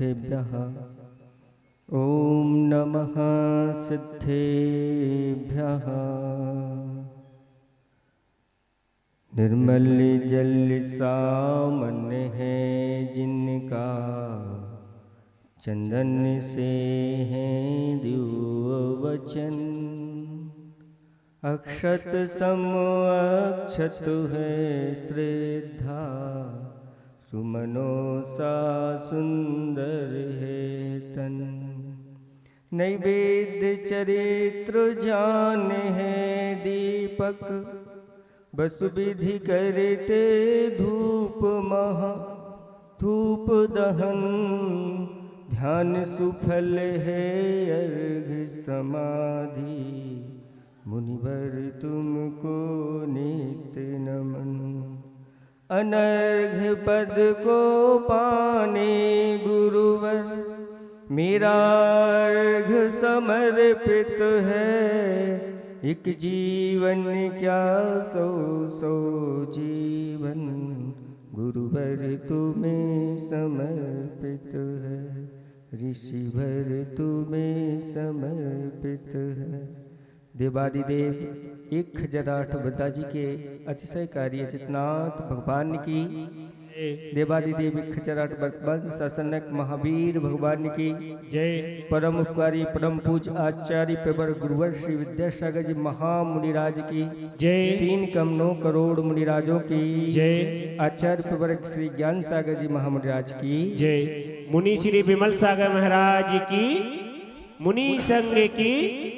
सिद्धेभ्यः ॐ नमः सिद्धेभ्यः। निर्मल जल सामान्य है जिनका, चंदन से है दिव्य वचन। अक्षत सम अक्षत है श्रद्धा, सुमनो सा सुंदर है तन। नैवेद्य चरित्र जान है दीपक, बसु विधि करते धूप महा धूप दहन। ध्यान सुफल है अर्घ समाधि, मुनिवर तुमको नित्य नमन। अनर्घ पद को पाने गुरुवर, मेरा अर्घ समर्पित है। एक जीवन क्या सौ सौ जीवन, गुरुवर तुम्हें समर्पित है। ऋषिवर तुम्हें समर्पित है। देवादिदेव 1008 बद्दा जी के अतिशय कार्य चितनाथ भगवान की, देवादिदेव 1008 वर्तमान शासनक महावीर भगवान की जय। परम उपकारी परम पूज्य आचार्य प्रवर गुरुवर श्री विद्यासागर जी महामुनिराज की जय। 3 कम 9 करोड़ मुनिराजों की जय। आचार्य प्रवर श्री ज्ञान सागर जी महामुनिराज की जय। मुनि श्री विमल सागर महाराज की, मुनि संघ की।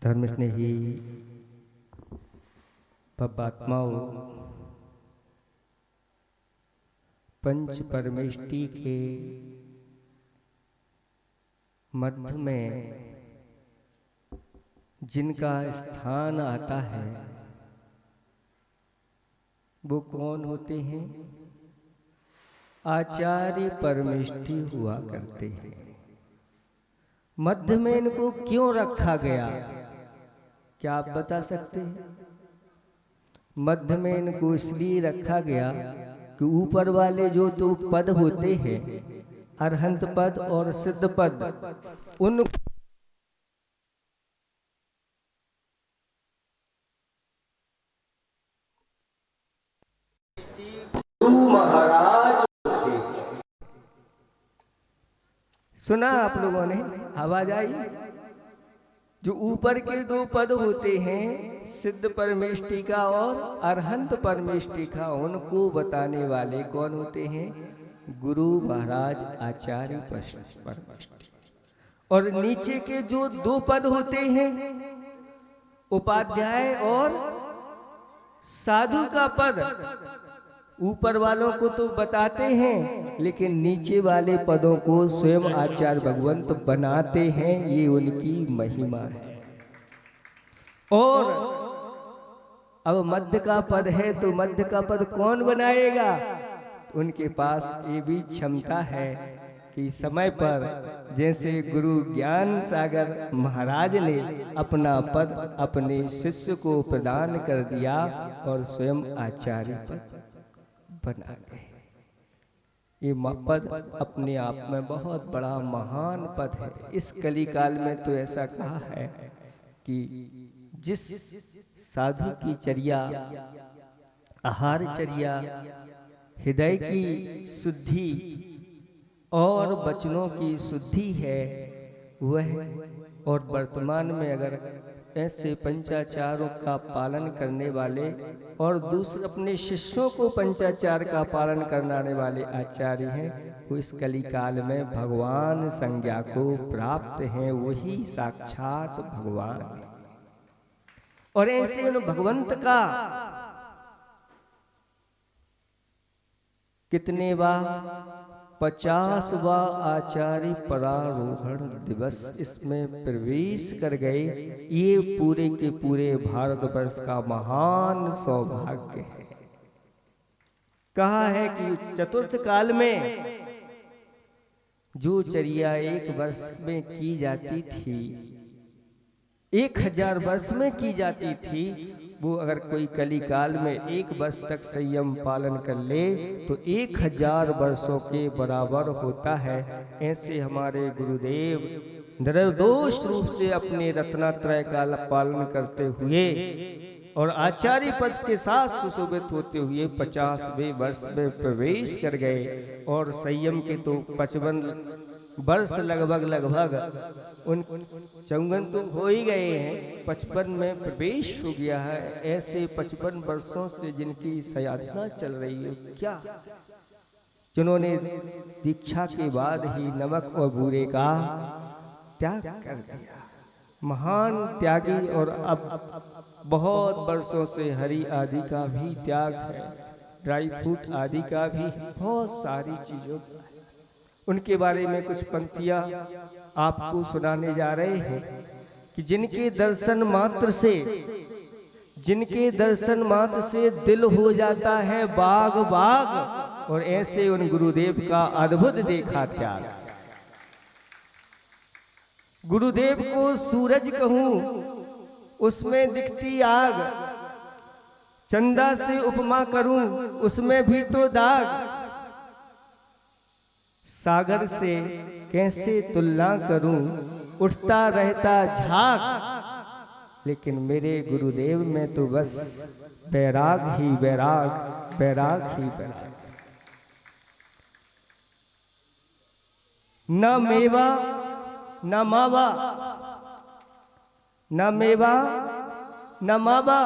धर्म स्नेही पापात्माओं, पंच परमेष्टि के मध्य में जिनका स्थान आता है वो कौन होते हैं? आचार्य परमेष्टि हुआ करते हैं। मध्य में इनको क्यों रखा गया, क्या आप बता सकते हैं? मध्य में इनको इसलिए रखा गया कि ऊपर वाले जो दो पद होते हैं, अरहंत पद और सिद्ध पद, उन महाराज सुना आप लोगों ने? आवाज आई? जो ऊपर के 2 पद होते हैं, सिद्ध परमेष्टि और अरहंत परमेष्टि, उनको बताने वाले कौन होते हैं? गुरु महाराज आचार्य परमेष्टि। और नीचे के जो 2 पद होते हैं, उपाध्याय और साधु का पद, ऊपर वालों को तो बताते हैं लेकिन नीचे वाले पदों को स्वयं आचार्य भगवंत बनाते हैं। ये उनकी महिमा है। और अब मध्य का पद है तो मध्य का पद कौन बनाएगा? उनके पास ये भी क्षमता है कि समय पर जैसे गुरु ज्ञान सागर महाराज ने अपना पद अपने शिष्य को प्रदान कर दिया और स्वयं आचार्य पद बना गए। ये पद अपने आप में बहुत बड़ा महान पद है। इस कलिकाल में तो ऐसा कहा है कि जिस साधु की चर्या, आहार चर्या, हृदय की शुद्धि और वचनों की शुद्धि है, वह और वर्तमान में अगर ऐसे पंचाचारों का पालन करने वाले और दूसरे अपने शिष्यों को पंचाचार का पालन कराने वाले आचार्य हैं, वो इस कलिकाल में भगवान संज्ञा को प्राप्त हैं। वही साक्षात भगवान है। और ऐसे उन भगवंत का कितने बार 50वां आचार्य परारोहण दिवस इसमें प्रवेश कर गए। ये पूरे के पूरे भारतवर्ष का महान सौभाग्य है। कहा है कि चतुर्थ काल में जो चर्या 1 वर्ष में की जाती थी, 1000 वर्ष में की जाती थी, वो अगर कोई कली काल में 1 वर्ष तक संयम पालन कर ले तो 1000 वर्षों के बराबर होता है। ऐसे हमारे गुरुदेव निर्दोष रूप से अपने रत्नात्रय का पालन करते हुए और आचार्य पद के साथ सुशोभित होते हुए 50वें वर्ष में प्रवेश कर गए। और संयम के तो 55 वर्ष लगभग उन 54 तो हो ही गए हैं, 55 में प्रवेश हो गया है। ऐसे 55 वर्षों से जिनकी साधना चल रही है, क्या जिन्होंने दीक्षा के बाद ही नमक और बूरे का त्याग कर दिया, महान त्यागी। और अब बहुत वर्षों से हरि आदि का भी त्याग है, ड्राई फ्रूट आदि का भी, बहुत सारी चीजों का। उनके बारे में कुछ पंक्तियां आपको सुनाने जा रहे हैं कि जिनके दर्शन मात्र से दिल हो जाता है बाग बाग, और ऐसे उन गुरुदेव का अद्भुत देखा त्याग। गुरुदेव को सूरज कहूं उसमें दिखती आग, चंदा से उपमा करूं उसमें भी तो दाग, सागर से कैसे तुलना करूं उठता रहता झाग। लेकिन मेरे गुरुदेव में तो बस बैराग ही बैराग, बैराग ही बैराग। न मेवा न मावा, न मेवा न मावा,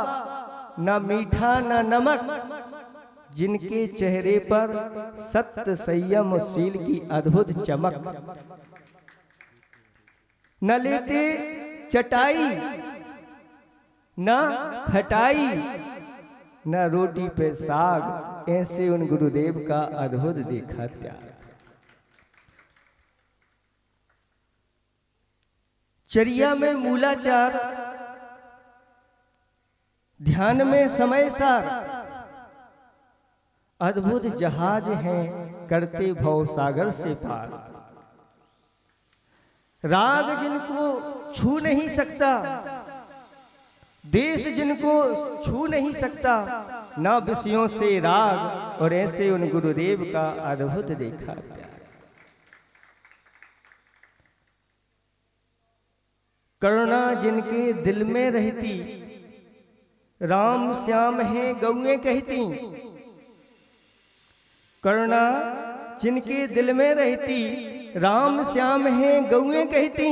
न मीठा न नमक, जिनके चेहरे पर सत्य संयम शील की अद्भुत चमक। न लेते चटाई न खटाई, न रोटी पे साग, ऐसे उन गुरुदेव का अद्भुत देखा त्याग। चर्या में मूलाचार, ध्यान में समय सार, अद्भुत जहाज हैं करते भव सागर से पार। राग जिनको छू नहीं सकता, देश जिनको छू नहीं सकता, ना विषयों से राग, और ऐसे उन गुरुदेव का अद्भुत देखा। करुणा जिनके दिल में रहती, राम श्याम है गौएं कहती। करुणा जिनके दिल में रहती, राम श्याम है गौएं कहती।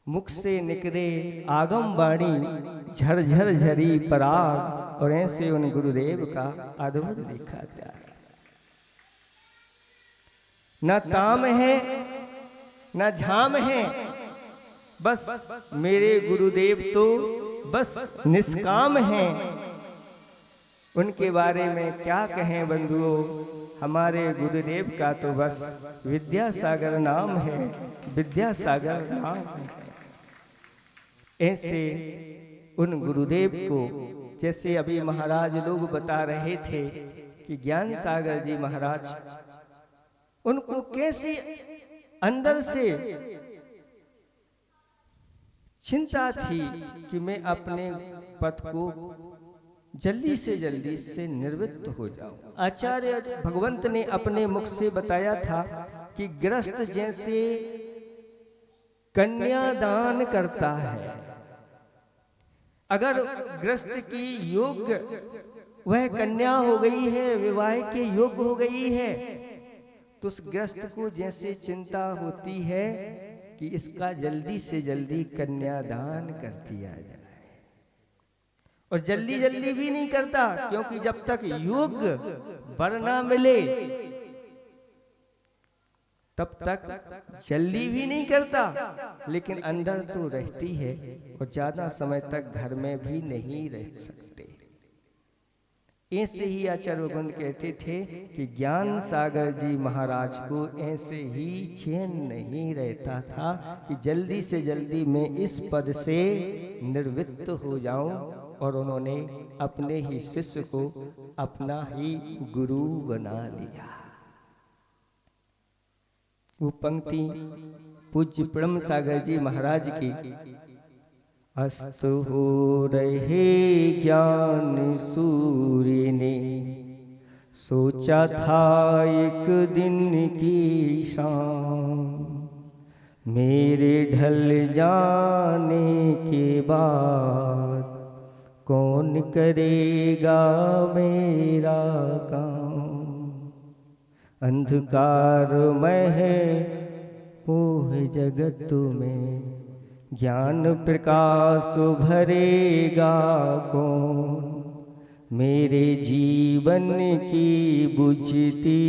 मुख से निकले आगम वाणी, झरझर झरी पराग, और ऐसे उन गुरुदेव का अद्भुत देखा त्याग। न ताम है न झाम है, बस मेरे गुरुदेव तो बस निष्काम हैं। उनके बारे में क्या कहें बंधुओं, हमारे गुरुदेव का तो बस विद्यासागर नाम है, विद्यासागर नाम है। ऐसे उन गुरुदेव को, जैसे अभी महाराज लोग बता रहे थे कि ज्ञान सागर जी महाराज, उनको कैसी अंदर से चिंता थी कि मैं अपने पद को जल्दी से निर्वृत्त हो जाऊं। आचार्य भगवंत ने अपने मुख से बताया था कि गृहस्थ जैसे कन्यादान करता है, अगर गृहस्थ की योग्य वह कन्या हो गई है, विवाह के योग्य हो गई है, तो उस गृहस्थ को जैसे चिंता होती है कि इसका जल्दी से जल्दी कन्यादान कर दिया जाए। और जल्दी भी नहीं करता, क्योंकि जब तक योग्य वर ना मिले तब तक जल्दी भी नहीं करता, लेकिन अंदर तो रहती है और ज्यादा समय तक घर में भी नहीं रह सकते। ऐसे ही आचार्य भगवंत कहते थे कि ज्ञान सागर जी महाराज को ऐसे ही चैन नहीं रहता था कि जल्दी से जल्दी मैं इस पद से निर्वृत्त हो जाऊं, और उन्होंने अपने ही शिष्य को अपना ही गुरु बना लिया। वो पंक्ति पूज्य ब्रह्म सागर जी महाराज की अस्त हो रहे ज्ञान सूर्य ने, सोचा था एक दिन की शाम, मेरे ढल जाने के बाद कौन करेगा मेरा काम। अंधकार में मोह जगत में, ज्ञान प्रकाश भरेगा कौन। मेरे जीवन की बुझती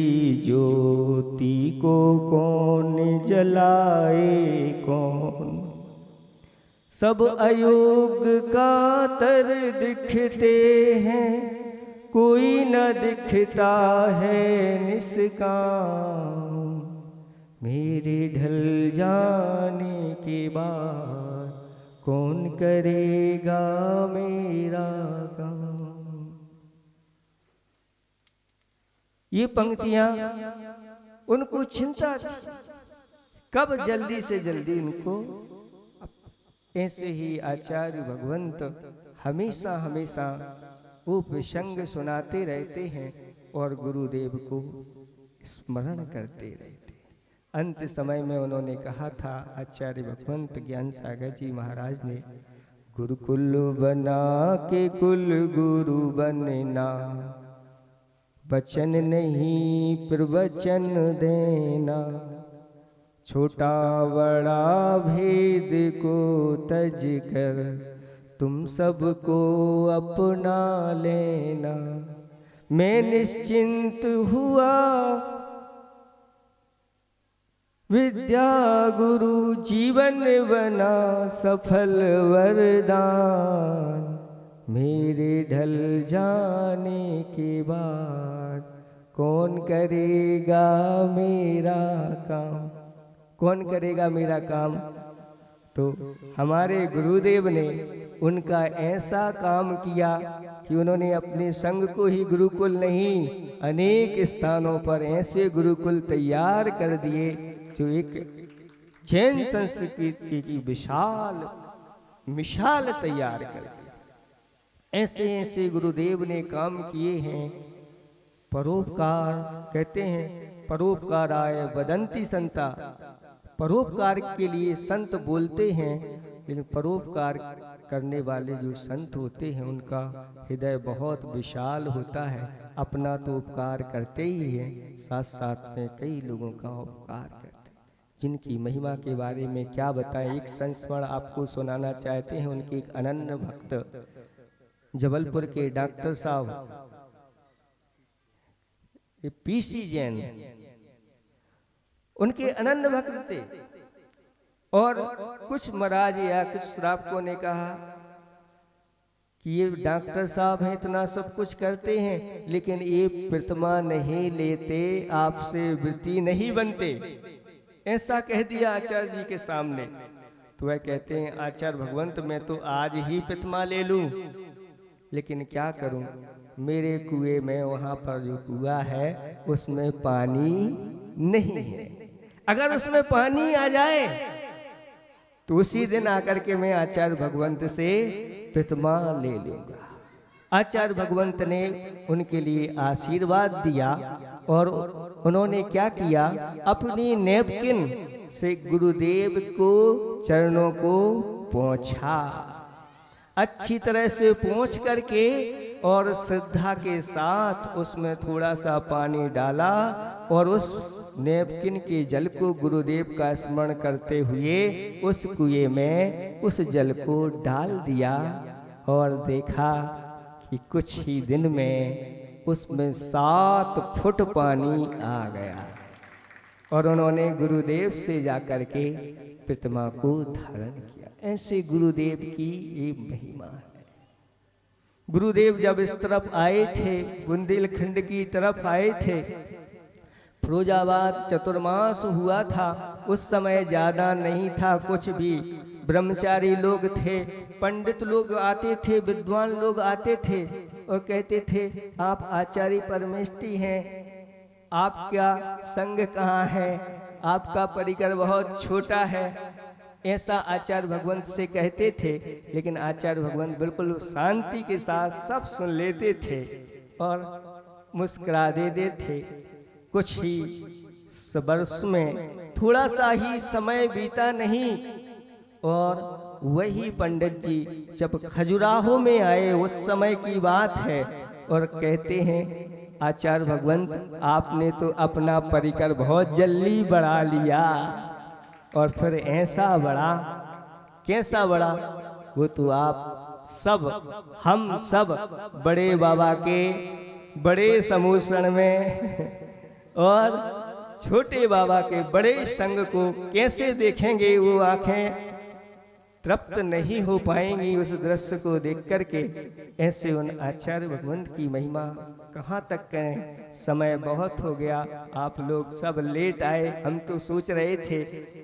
ज्योति को कौन जलाए कौन। सब अयोग का तर दिखते हैं, कोई न दिखता है निष्काम। मेरे ढल जाने के बाद कौन करेगा मेरा काम। ये पंक्तियां उनको चिंता थी, कब जल्दी से जल्दी उनको। ऐसे ही आचार्य भगवंत हमेशा हमेशा वो प्रसंग सुनाते रहते हैं और गुरुदेव को स्मरण करते रहते। अंत समय में उन्होंने कहा था, आचार्य भगवंत ज्ञान सागर जी महाराज ने, गुरुकुल बना के कुल गुरु बनना, वचन नहीं प्रवचन देना। छोटा बड़ा भेद को तज कर तुम सबको अपना लेना। मैं निश्चिंत हुआ विद्या गुरु जीवन बना सफल वरदान। मेरे ढल जाने के बाद कौन करेगा मेरा काम। कौन करेगा मेरा काम। तो हमारे गुरुदेव ने उनका ऐसा काम किया कि उन्होंने अपने संग को ही गुरुकुल नहीं, अनेक स्थानों पर ऐसे गुरुकुल तैयार कर दिए जो एक जैन संस्कृति की विशाल मिसाल तैयार कर दी। ऐसे ऐसे गुरुदेव ने काम किए हैं। परोपकार कहते हैं, परोपकाराय वदन्ति संता। परोपकार के लिए संत बोलते हैं, लेकिन परोपकार करने वाले जो संत होते हैं उनका हृदय बहुत विशाल होता है। अपना तो उपकार करते ही हैं, साथ साथ में कई लोगों का उपकार करते हैं, जिनकी महिमा के बारे में क्या बताएं। एक संस्मरण आपको सुनाना चाहते हैं। उनके एक अनन्य भक्त जबलपुर के डॉक्टर साहब पीसी जैन, उनके अनन्य भक्त थे। और कुछ महाराज या कुछ श्रावकों ने कहा कि ये डॉक्टर साहब हैं, इतना सब कुछ करते हैं, लेकिन ये प्रतिमा नहीं लेते, आपसे वृत्ति नहीं बनते। ऐसा कह दिया आचार्य जी के सामने। तो वह कहते हैं, आचार्य भगवंत मैं तो आज ही प्रतिमा ले लूं, लेकिन क्या करूं, मेरे कुएं में, वहां पर जो कुआं है उसमें पानी नहीं है। अगर उसमें पानी आ जाए तो उसी दिन आकर के मैं आचार्य भगवंत से प्रतिमा ले लूंगा। आचार्य भगवंत ने उनके लिए आशीर्वाद दिया और उन्होंने क्या किया, अपनी नैपकिन से गुरुदेव को चरणों को पोंछा, अच्छी तरह से पोंछ करके, और श्रद्धा के साथ उसमें थोड़ा सा पानी डाला और उस नैपकिन के जल को गुरुदेव का स्मरण करते हुए उस कुएं में उस जल को डाल दिया। और देखा कि कुछ ही दिन में उसमें 7 फुट पानी आ गया और उन्होंने गुरुदेव से जाकर के प्रतिमा को धारण किया। ऐसे गुरुदेव की ये महिमा है। गुरुदेव जब इस तरफ आए थे, बुंदेलखंड की तरफ आए थे, फिरोजाबाद चतुर्मास हुआ था। उस समय ज्यादा नहीं था, कुछ भी ब्रह्मचारी लोग थे, पंडित लोग आते थे, विद्वान लोग आते थे और कहते थे, आप आचार्य परमेष्टि हैं, आपका संग कहाँ है, आपका परिकर बहुत छोटा है, ऐसा आचार्य भगवंत से कहते थे, लेकिन आचार्य भगवंत बिल्कुल शांति के साथ सब सुन लेते थे और मुस्कुरा देते थे। कुछ ही वर्ष में थोड़ा सा ही समय बीता नहीं और वही पंडित जी जब खजुराहो में आए, उस समय की बात है, और कहते हैं आचार्य भगवंत आपने तो अपना परिकर बहुत जल्दी बढ़ा लिया, और फिर ऐसा बढ़ा, कैसा बढ़ा, वो तो आप सब, हम सब बड़े बाबा के बड़े समूषण में और छोटे बाबा के बड़े संग को कैसे देखेंगे, वो आंखें तृप्त नहीं हो पाएंगी उस दृश्य को देख करके। ऐसे उन आचार्य भगवंत की महिमा कहाँ तक करें, समय बहुत हो गया, आप लोग सब लेट आए। हम तो सोच रहे थे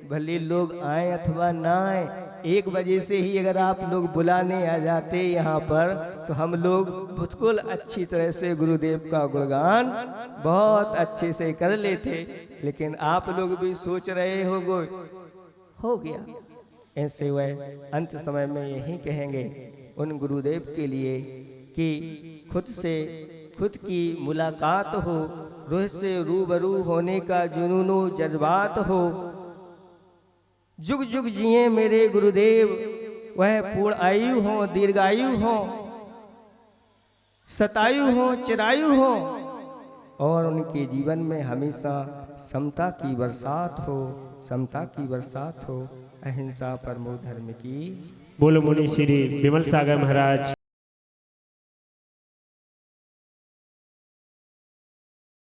भले लोग आए अथवा ना आए, 1 बजे से ही अगर आप लोग बुलाने आ जाते यहाँ पर तो हम लोग बिल्कुल अच्छी तरह से गुरुदेव का गुणगान बहुत अच्छे से कर लेते, लेकिन आप लोग भी सोच रहे हो गया। ऐसे वह अंत समय में यही कहेंगे उन गुरुदेव के लिए कि खुद से खुद की मुलाकात हो, रूह से रूबरू होने का जुनूनो जज्बात हो। जुग जुग जिए मेरे गुरुदेव, वह पूर्ण आयु हो, दीर्घायु हो, शतायु हो, चिरायु हो, और उनके जीवन में हमेशा समता की बरसात हो, समता की बरसात हो। अहिंसा परमो धर्म की। बोलो मुनि श्री विमल सागर महाराज।